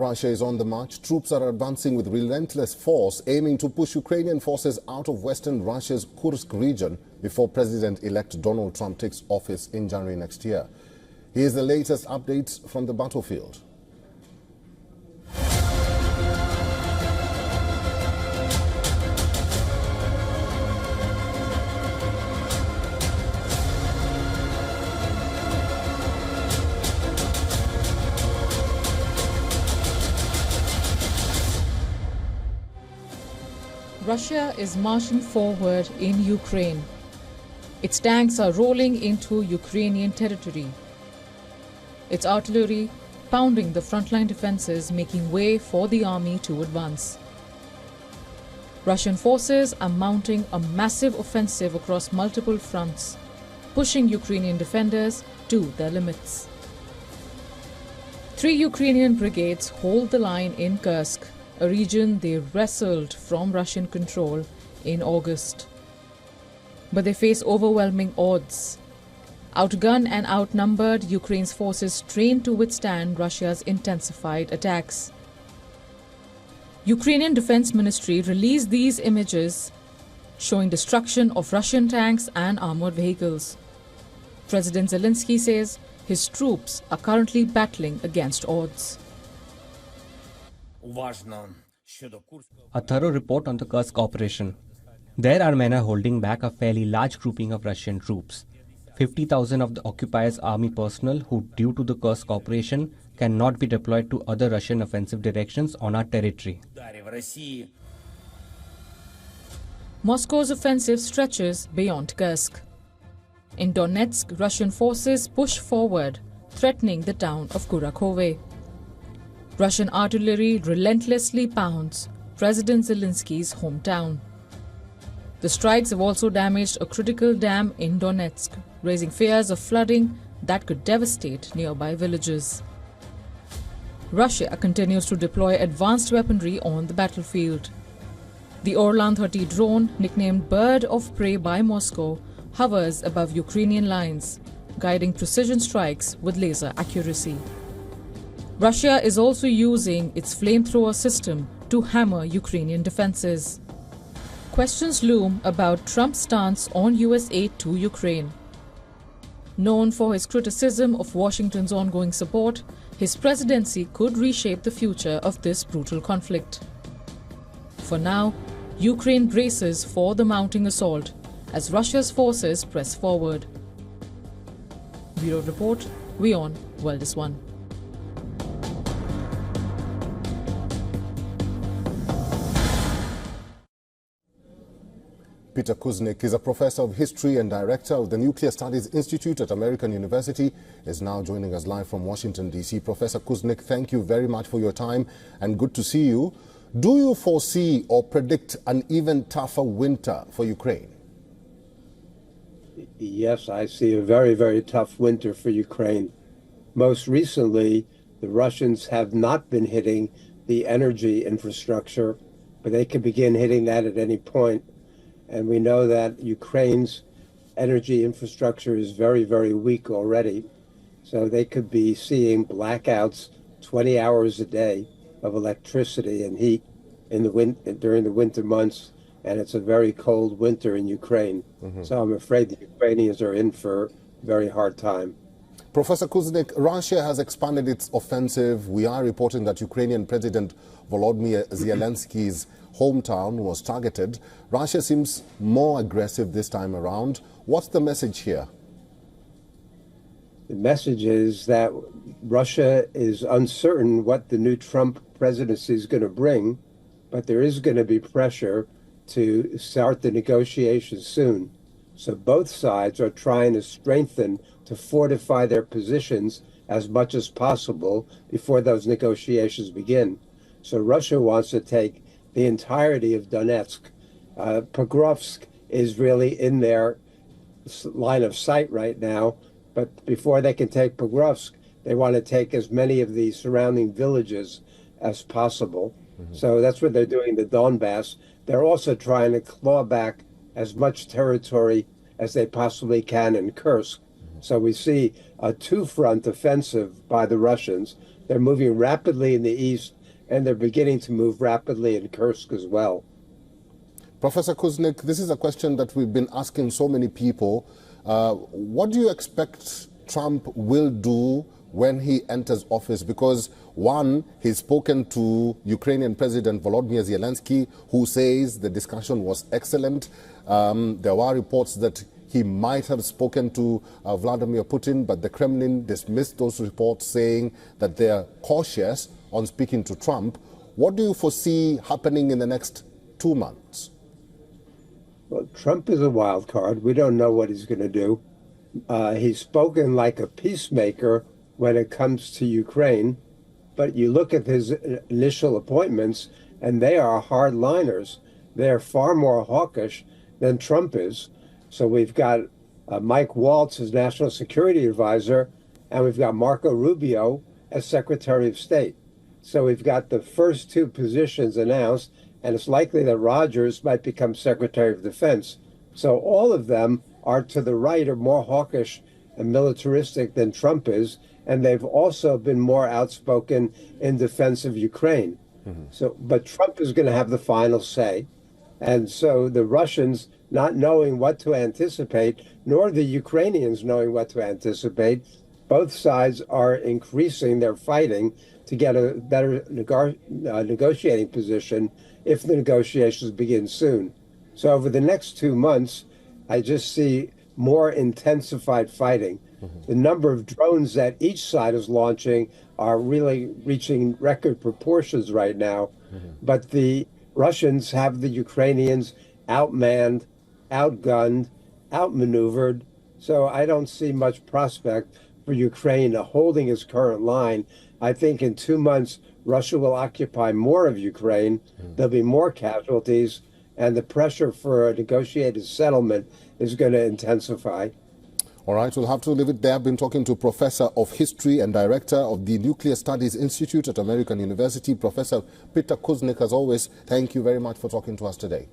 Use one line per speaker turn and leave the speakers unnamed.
Russia is on the march. Troops are advancing with relentless force, aiming to push Ukrainian forces out of western Russia's Kursk region before President-elect Donald Trump takes office in January next year. Here's the latest updates from the battlefield.
Russia is marching forward in Ukraine. Its tanks are rolling into Ukrainian territory. Its artillery pounding the frontline defenses, making way for the army to advance. Russian forces are mounting a massive offensive across multiple fronts, pushing Ukrainian defenders to their limits. 3 Ukrainian brigades hold the line in Kursk, a region they wrestled from Russian control in August. But they face overwhelming odds. Outgunned and outnumbered, Ukraine's forces trained to withstand Russia's intensified attacks. Ukrainian Defense Ministry released these images showing destruction of Russian tanks and armored vehicles. President Zelensky says his troops are currently battling against odds.
A thorough report on the Kursk operation. There Armenia holding back a fairly large grouping of Russian troops. 50,000 of the occupiers' army personnel who, due to the Kursk operation, cannot be deployed to other Russian offensive directions on our territory.
Moscow's offensive stretches beyond Kursk. In Donetsk, Russian forces push forward, threatening the town of Kurakhove. Russian artillery relentlessly pounds President Zelensky's hometown. The strikes have also damaged a critical dam in Donetsk, raising fears of flooding that could devastate nearby villages. Russia continues to deploy advanced weaponry on the battlefield. The Orlan-30 drone, nicknamed Bird of Prey by Moscow, hovers above Ukrainian lines, guiding precision strikes with laser accuracy. Russia is also using its flamethrower system to hammer Ukrainian defenses. Questions loom about Trump's stance on US aid to Ukraine. Known for his criticism of Washington's ongoing support, his presidency could reshape the future of this brutal conflict. For now, Ukraine braces for the mounting assault as Russia's forces press forward. Bureau Report, WION World is One.
Peter Kuznick is a professor of history and director of the Nuclear Studies Institute at American University, is now joining us live from Washington, D.C. Professor Kuznick, thank you very much for your time and good to see you. Do you foresee or predict an even tougher winter for Ukraine?
Yes, I see a very, very tough winter for Ukraine. Most recently, the Russians have not been hitting the energy infrastructure, but they could begin hitting that at any point. And we know that Ukraine's energy infrastructure is very, very weak already. So they could be seeing blackouts 20 hours a day of electricity and heat in the during the winter months. And it's a very cold winter in Ukraine. So I'm afraid the Ukrainians are in for a very hard time.
Professor Kuznick, Russia has expanded its offensive. We are reporting that Ukrainian President Volodymyr Zelensky's hometown was targeted. Russia seems more aggressive this time around. What's the message here?
The message is that Russia is uncertain what the new Trump presidency is going to bring, but there is going to be pressure to start the negotiations soon. So both sides are trying to strengthen, to fortify their positions as much as possible before those negotiations begin. So Russia wants to take the entirety of Donetsk. Pokrovsk is really in their line of sight right now, but before they can take Pokrovsk, they want to take as many of the surrounding villages as possible. So that's what they're doing in the Donbass. They're also trying to claw back as much territory as they possibly can in Kursk. So we see a two-front offensive by the Russians. They're moving rapidly in the east, and they're beginning to move rapidly in Kursk as well.
Professor Kuznick, this is a question that we've been asking so many people. What do you expect Trump will do when he enters office? Because one, he's spoken to Ukrainian President Volodymyr Zelensky, who says the discussion was excellent. There were reports that he might have spoken to Vladimir Putin, but the Kremlin dismissed those reports, saying that they are cautious on speaking to Trump. What do you foresee happening in the next 2 months?
Well, Trump is a wild card. We don't know what he's going to do. He's spoken like a peacemaker when it comes to Ukraine, but you look at his initial appointments, and they are hardliners. They're far more hawkish than Trump is. So we've got Mike Waltz as National Security Advisor, and we've got Marco Rubio as Secretary of State. So we've got the first two positions announced, and it's likely that Rogers might become Secretary of Defense. So all of them are to the right, or more hawkish and militaristic than Trump is, and they've also been more outspoken in defense of Ukraine. So, but Trump is going to have the final say. And so the Russians, not knowing what to anticipate, nor the Ukrainians knowing what to anticipate, both sides are increasing their fighting to get a better negotiating position if the negotiations begin soon. So over the next 2 months, I just see more intensified fighting. The number of drones that each side is launching are really reaching record proportions right now. But the Russians have the Ukrainians outmanned, outgunned, outmaneuvered. So I don't see much prospect for Ukraine holding its current line. I think in 2 months, Russia will occupy more of Ukraine. There'll be more casualties, and the pressure for a negotiated settlement is going to intensify.
All right, we'll have to leave it there. I've been talking to Professor of History and Director of the Nuclear Studies Institute at American University, Professor Peter Kuznick. As always, thank you very much for talking to us today.